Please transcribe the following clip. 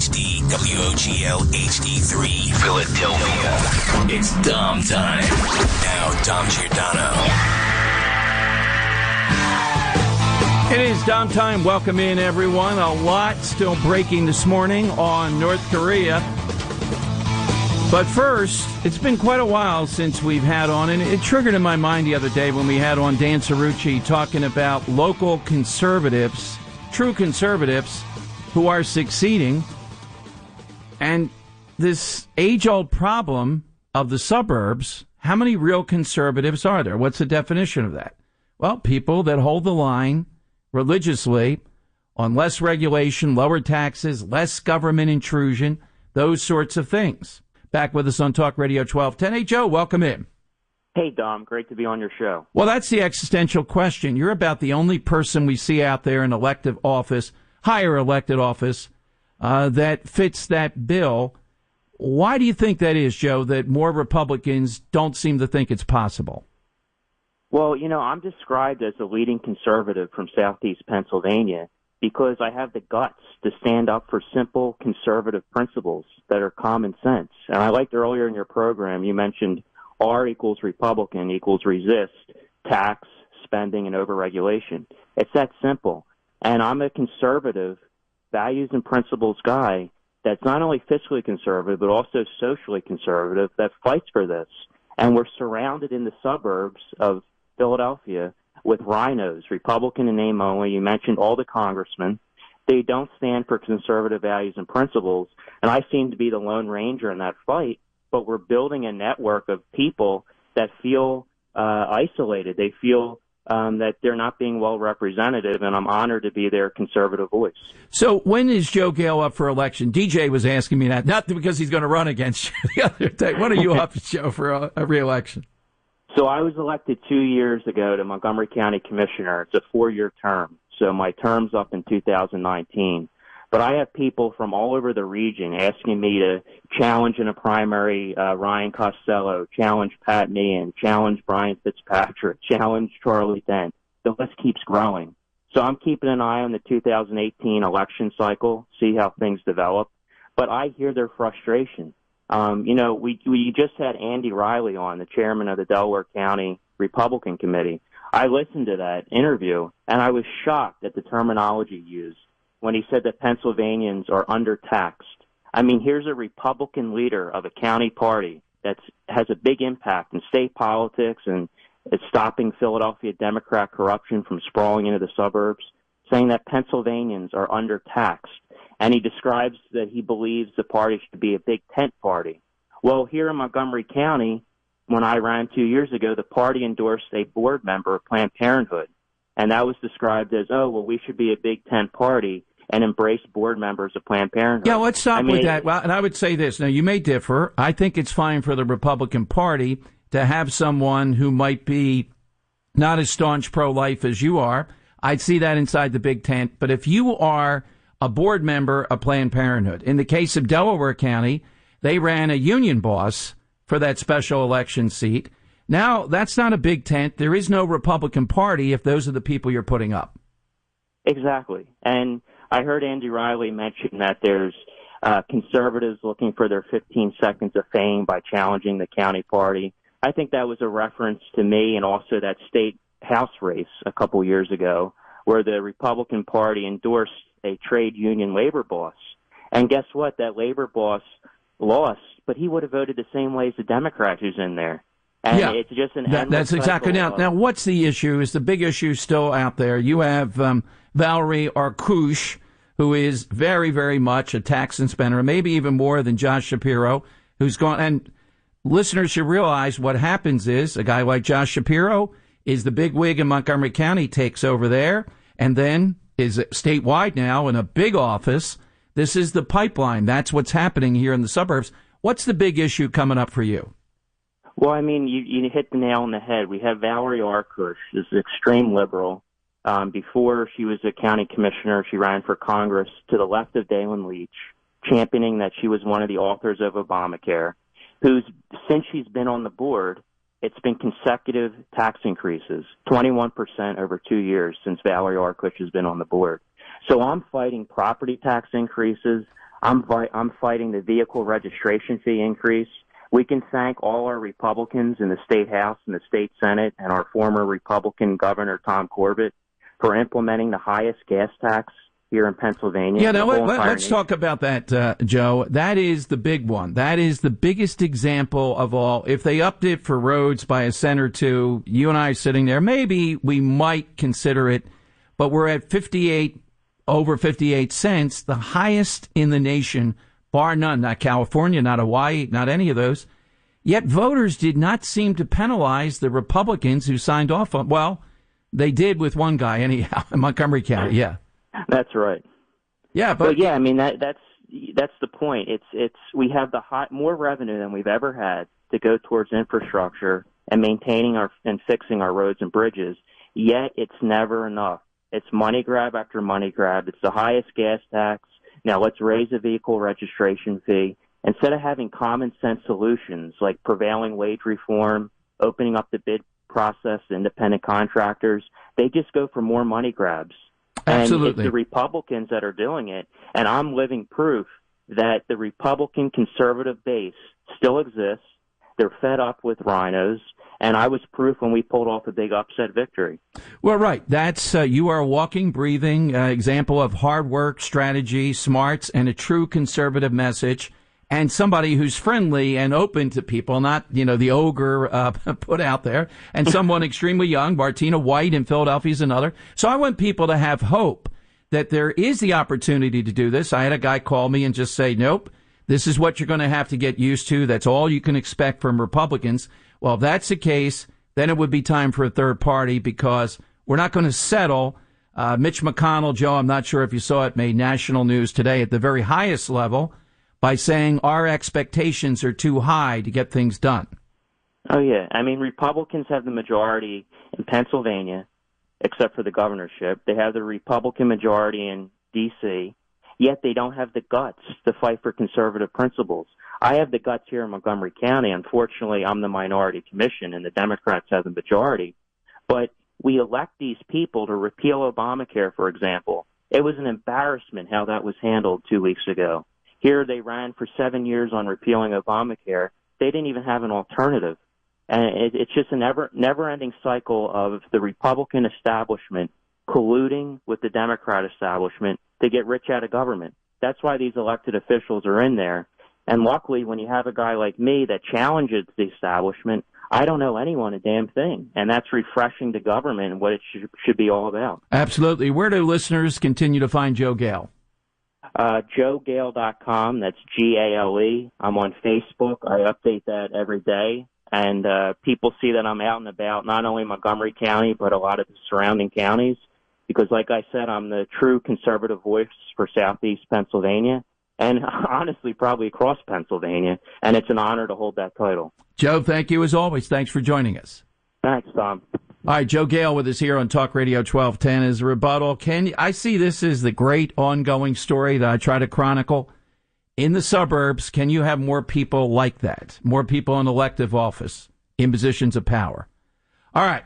WPHT, WOGL HD3, Philadelphia. It's Dom time. Now, Dom Giordano. It is Dom time. Welcome in, everyone. A lot still breaking this morning on North Korea. But first, it's been quite a while since we've had on, and it triggered in my mind the other day when we had on Dan Cerrucci talking about local conservatives, true conservatives, who are succeeding, and this age-old problem of the suburbs. How many real conservatives are there? What's the definition of that? Well, people that hold the line religiously on less regulation, lower taxes, less government intrusion, those sorts of things. Back with us on Talk Radio 1210. Hey, Joe, welcome in. Hey, Dom. Great to be on your show. Well, that's the existential question. You're about the only person we see out there in elective office, higher elected office, that fits that bill. Why do you think that is, Joe, that more Republicans don't seem to think it's possible? Well, you know, I'm described as a leading conservative from Southeast Pennsylvania because I have the guts to stand up for simple conservative principles that are common sense. And I liked earlier in your program, you mentioned R equals Republican equals resist tax, spending, and overregulation. It's that simple. And I'm a conservative, values and principles guy that's not only fiscally conservative, but also socially conservative that fights for this. And we're surrounded in the suburbs of Philadelphia with rhinos, Republican in name only. You mentioned all the congressmen. They don't stand for conservative values and principles, and I seem to be the lone ranger in that fight, but we're building a network of people that feel isolated. They feel that they're not being well represented, and I'm honored to be their conservative voice. So when is Joe Gale up for election? DJ was asking me that, not because he's going to run against you the other day. When are you up, Joe, for a re-election? So I was elected 2 years ago to Montgomery County Commissioner. It's a 4-year term. So my term's up in 2019. But I have people from all over the region asking me to challenge in a primary Ryan Costello, challenge Pat Meehan, challenge Brian Fitzpatrick, challenge Charlie Dent. The list keeps growing. So I'm keeping an eye on the 2018 election cycle, see how things develop. But I hear their frustration. You know, we just had Andy Riley on, the chairman of the Delaware County Republican Committee. I listened to that interview, and I was shocked at the terminology used when he said that Pennsylvanians are undertaxed. I mean, here's a Republican leader of a county party that has a big impact in state politics and is stopping Philadelphia Democrat corruption from sprawling into the suburbs, saying that Pennsylvanians are undertaxed. And he describes that he believes the party should be a big tent party. Well, here in Montgomery County, when I ran 2 years ago, the party endorsed a board member of Planned Parenthood. And that was described as, oh, well, we should be a big tent party and embrace board members of Planned Parenthood. Yeah, let's stop with that. Well, and I would say this. Now, you may differ. I think it's fine for the Republican Party to have someone who might be not as staunch pro-life as you are. I'd see that inside the big tent. But if you are a board member of Planned Parenthood, in the case of Delaware County, they ran a union boss for that special election seat. Now, that's not a big tent. There is no Republican Party if those are the people you're putting up. Exactly. And I heard Andy Riley mention that there's conservatives looking for their 15 seconds of fame by challenging the county party. I think that was a reference to me and also that state House race a couple years ago where the Republican Party endorsed a trade union labor boss. And guess what? That labor boss lost, but he would have voted the same way as the Democrat who's in there. And yeah, it's just an that's exactly now. What's the issue? Is the big issue still out there? You have Valerie Arkush, who is very, very much a tax and spender, maybe even more than Josh Shapiro, who's gone. And listeners should realize what happens is a guy like Josh Shapiro is the big wig in Montgomery County, takes over there, and then is statewide now in a big office. This is the pipeline. That's what's happening here in the suburbs. What's the big issue coming up for you? Well, I mean, you hit the nail on the head. We have Valerie Arkush, is an extreme liberal. Before she was a county commissioner, she ran for Congress to the left of Dalen Leach, championing that she was one of the authors of Obamacare, who's, since she's been on the board, it's been consecutive tax increases, 21% over 2 years since Valerie Arkush has been on the board. So I'm fighting property tax increases. I'm fighting the vehicle registration fee increase. We can thank all our Republicans in the state House and the state Senate and our former Republican Governor Tom Corbett for implementing the highest gas tax here in Pennsylvania. Yeah, now let's talk about that, Joe. That is the big one. That is the biggest example of all. If they upped it for roads by a cent or two, you and I sitting there, maybe we might consider it, but we're at over 58 cents, the highest in the nation, bar none. Not California, not Hawaii, not any of those. Yet voters did not seem to penalize the Republicans who signed off on. Well, they did with one guy anyhow in Montgomery County. Yeah, that's right. Yeah, but yeah, I mean that's the point. It's we have more revenue than we've ever had to go towards infrastructure and maintaining and fixing our roads and bridges. Yet it's never enough. It's money grab after money grab. It's the highest gas tax. Now let's raise the vehicle registration fee. Instead of having common sense solutions like prevailing wage reform, opening up the bid process to independent contractors, they just go for more money grabs. Absolutely. And it's the Republicans that are doing it. And I'm living proof that the Republican conservative base still exists. They're fed up with rhinos. And I was proof when we pulled off a big upset victory. Well, right. That's you are a walking, breathing example of hard work, strategy, smarts, and a true conservative message, and somebody who's friendly and open to people, not, the ogre put out there, and someone extremely young. Martina White in Philadelphia is another. So I want people to have hope that there is the opportunity to do this. I had a guy call me and just say, nope, this is what you're going to have to get used to. That's all you can expect from Republicans. Well, if that's the case, then it would be time for a third party because we're not going to settle. Mitch McConnell, Joe, I'm not sure if you saw it, made national news today at the very highest level by saying our expectations are too high to get things done. Oh, yeah. I mean, Republicans have the majority in Pennsylvania, except for the governorship. They have the Republican majority in D.C., yet they don't have the guts to fight for conservative principles. I have the guts here in Montgomery County. Unfortunately, I'm the minority commission, and the Democrats have the majority. But we elect these people to repeal Obamacare, for example. It was an embarrassment how that was handled 2 weeks ago. Here they ran for 7 years on repealing Obamacare. They didn't even have an alternative. And it's just a never-ending cycle of the Republican establishment colluding with the Democrat establishment to get rich out of government. That's why these elected officials are in there. And luckily, when you have a guy like me that challenges the establishment, I don't know anyone a damn thing. And that's refreshing to government and what it should be all about. Absolutely. Where do listeners continue to find Joe Gale? JoeGale.com. That's Gale. I'm on Facebook. I update that every day. And people see that I'm out and about, not only Montgomery County, but a lot of the surrounding counties. Because like I said, I'm the true conservative voice for Southeast Pennsylvania. And honestly, probably across Pennsylvania. And it's an honor to hold that title. Joe, thank you as always. Thanks for joining us. Thanks, Tom. All right, Joe Gale with us here on Talk Radio 1210 as a rebuttal. I see this as the great ongoing story that I try to chronicle. In the suburbs, can you have more people like that? More people in elective office, in positions of power? All right.